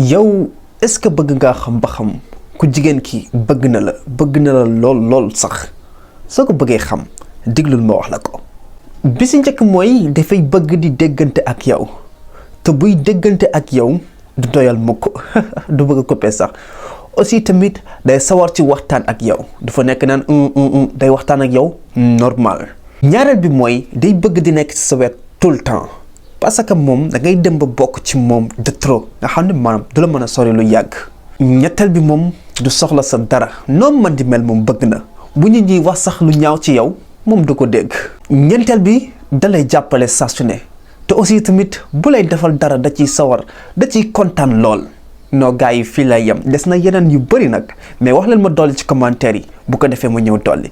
yow est-ce que bëgg ngaa xam ba xam ku jigéen ki bëgg na la lool sax soo ko bëggee xam diglul ma wax la ko. bi si njëkk mooy dafay bëgg di déggante ak yow te buy déggante ak yow du doyal mukk du bëgg a coppe sax aussi tamit day sawar ci waxtaan ak yow du fa nekk naan day waxtaan ak yow normal. ñaareel bi mooy day bëgg di nekk ci sa wet tout le temps parce que moom da ngay dem ba bokk ci moom de trop nga xam ne maanaam du la mën a sori lu yàgg. ñetteel bi moom du soxla sa dara noonu man di mel moom bëgg na bu ñu ñuy wax sax lu ñaaw ci yow moom du ko dégg. ñeenteel bi da lay jàppale saa su ne te aussi tamit bu lay defal dara da ciy sawar da ciy kontaan lool. noo gars yi fii lay yem des na yeneen yu bëri nag mais wax leen ma dolli ci commentaire yi bu ko defee ma ñëw dolli.